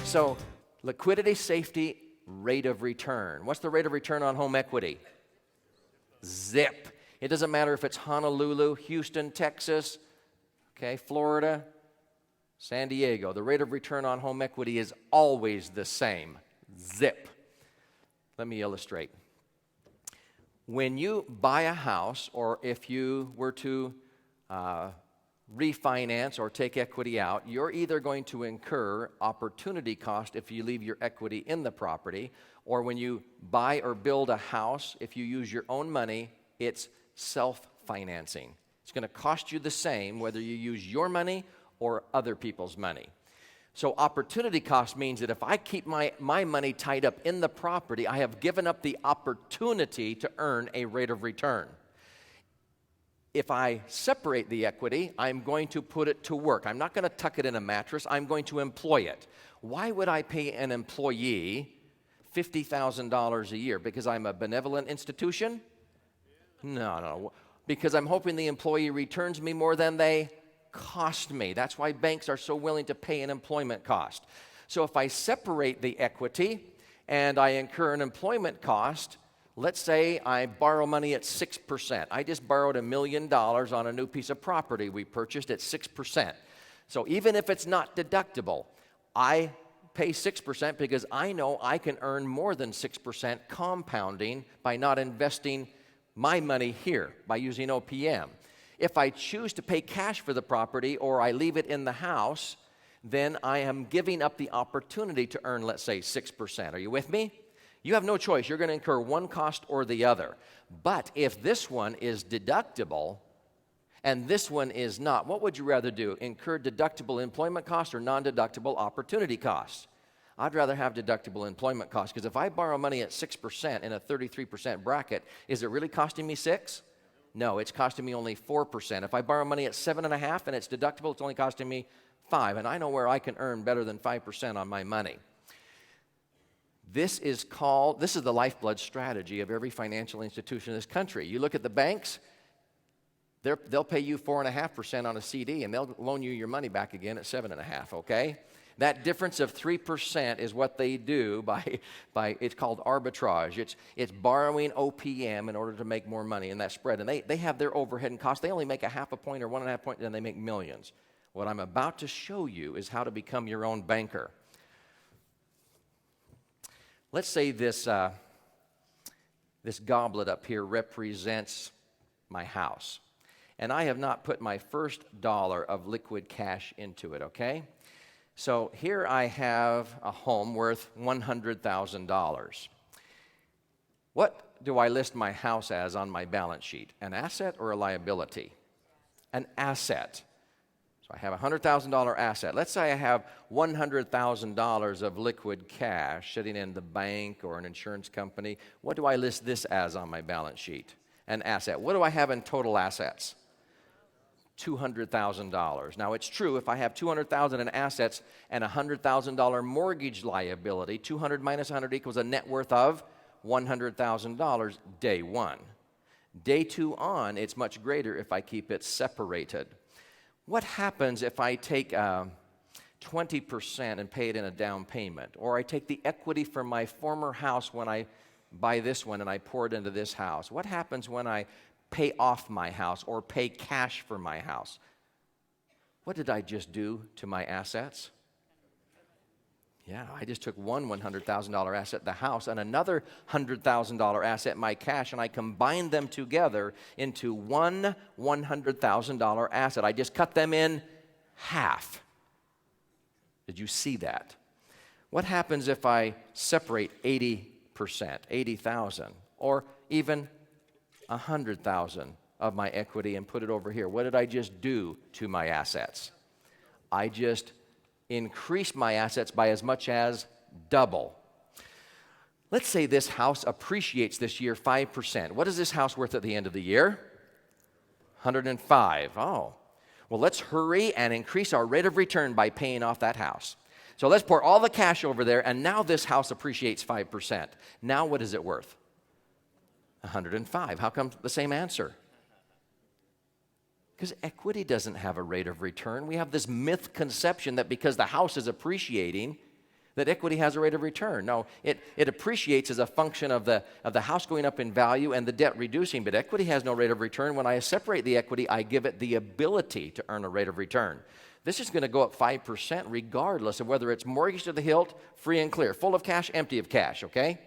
So liquidity, safety, rate of return. What's the rate of return on home equity? Zip. It doesn't matter if it's Honolulu, Houston, Texas, okay, Florida, San Diego. The rate of return on home equity is always the same. Zip. Let me illustrate. When you buy a house, or if you were to refinance or take equity out, you're either going to incur opportunity cost if you leave your equity in the property, or when you buy or build a house, if you use your own money, it's self-financing. It's going to cost you the same whether you use your money or other people's money. So opportunity cost means that if I keep my money tied up in the property, I have given up the opportunity to earn a rate of return. If I separate the equity, I'm going to put it to work. I'm not going to tuck it in a mattress. I'm going to employ it. Why would I pay an employee $50,000 a year? Because I'm a benevolent institution? No. Because I'm hoping the employee returns me more than they cost me. That's why banks are so willing to pay an employment cost. So if I separate the equity and I incur an employment cost, let's say I borrow money at 6%. I just borrowed $1 million on a new piece of property we purchased at 6%. So even if it's not deductible, I pay 6% because I know I can earn more than 6% compounding by not investing my money here, by using OPM. If I choose to pay cash for the property or I leave it in the house, then I am giving up the opportunity to earn, let's say, 6%. Are you with me? You have no choice. You're going to incur one cost or the other. But if this one is deductible and this one is not, what would you rather do? Incur deductible employment costs or non-deductible opportunity costs? I'd rather have deductible employment costs, because if I borrow money at 6% in a 33% bracket, is it really costing me 6? No, it's costing me only 4%. If I borrow money at 7.5 and it's deductible, it's only costing me 5. And I know where I can earn better than 5% on my money. This is the lifeblood strategy of every financial institution in this country. You look at the banks, they'll pay you 4.5% on a CD, and they'll loan you your money back again at 7.5, okay? That difference of 3% is what they do by it's called arbitrage. It's borrowing OPM in order to make more money in that spread. And they have their overhead and costs. They only make 0.5 point or 1.5 point, and they make millions. What I'm about to show you is how to become your own banker. Let's say this goblet up here represents my house. And I have not put my first dollar of liquid cash into it, okay? So here I have a home worth $100,000. What do I list my house as on my balance sheet? An asset or a liability? An asset. So I have a $100,000 asset. Let's say I have $100,000 of liquid cash sitting in the bank or an insurance company. What do I list this as on my balance sheet? An asset. What do I have in total assets? $200,000. Now, it's true, if I have $200,000 in assets and a $100,000 mortgage liability, 200 minus 100 equals a net worth of $100,000 day one. Day two on, it's much greater if I keep it separated. What happens if I take 20% and pay it in a down payment? Or I take the equity from my former house when I buy this one and I pour it into this house? What happens when I pay off my house or pay cash for my house? What did I just do to my assets? Yeah, I just took one $100,000 asset, the house, and another $100,000 asset, my cash, and I combined them together into one $100,000 asset. I just cut them in half. Did you see that? What happens if I separate 80%, 80,000, or even 100,000 of my equity and put it over here? What did I just do to my assets? I just increased my assets by as much as double. Let's say this house appreciates this year 5%. What is this house worth at the end of the year? 105. Oh, well, let's hurry and increase our rate of return by paying off that house. So let's pour all the cash over there, and now this house appreciates 5%. Now what is it worth? 105. How come the same answer? Because equity doesn't have a rate of return. We have this myth conception that because the house is appreciating, that equity has a rate of return. No, it appreciates as a function of the house going up in value and the debt reducing, but equity has no rate of return. When I separate the equity, I give it the ability to earn a rate of return. This is going to go up 5% regardless of whether it's mortgage to the hilt, free and clear, full of cash, empty of cash, okay?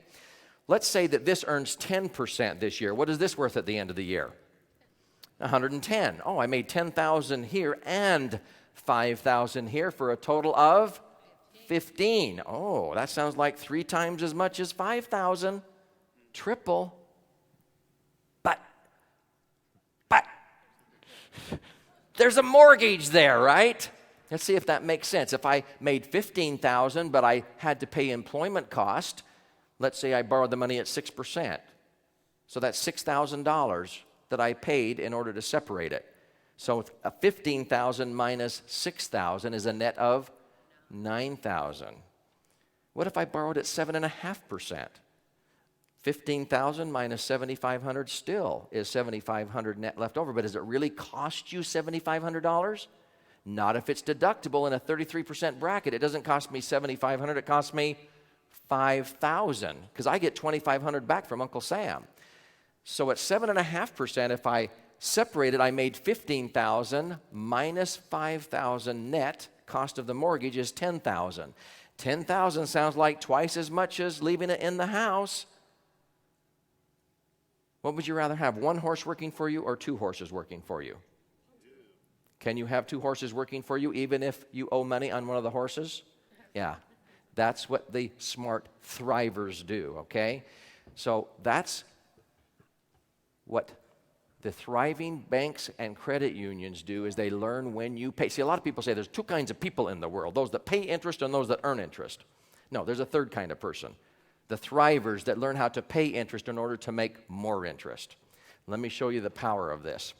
Let's say that this earns 10% this year. What is this worth at the end of the year? 110. Oh, I made 10,000 here and 5,000 here for a total of 15. Oh, that sounds like 3 times as much as 5,000. Triple. But there's a mortgage there, right? Let's see if that makes sense. If I made 15,000, but I had to pay employment cost, let's say I borrowed the money at 6%. So that's $6,000 that I paid in order to separate it. So a 15,000 minus 6,000 is a net of 9,000. What if I borrowed at 7.5%? 15,000 minus 7,500 still is 7,500 net left over, but does it really cost you $7,500? Not if it's deductible in a 33% bracket. It doesn't cost me $7,500, it costs me $5,000 because I get $2,500 back from Uncle Sam. So at 7.5%, if I separated, I made 15,000 minus 5,000 net. Cost of the mortgage is 10,000. 10,000 sounds like twice as much as leaving it in the house. What would you rather have, 1 horse working for you or 2 horses working for you? Can you have 2 horses working for you even if you owe money on one of the horses? Yeah, that's what the smart thrivers do, okay? So that's what the thriving banks and credit unions do, is they learn when you pay. See, a lot of people say there's 2 kinds of people in the world, those that pay interest and those that earn interest. No, there's a 3rd kind of person, the thrivers that learn how to pay interest in order to make more interest. Let me show you the power of this.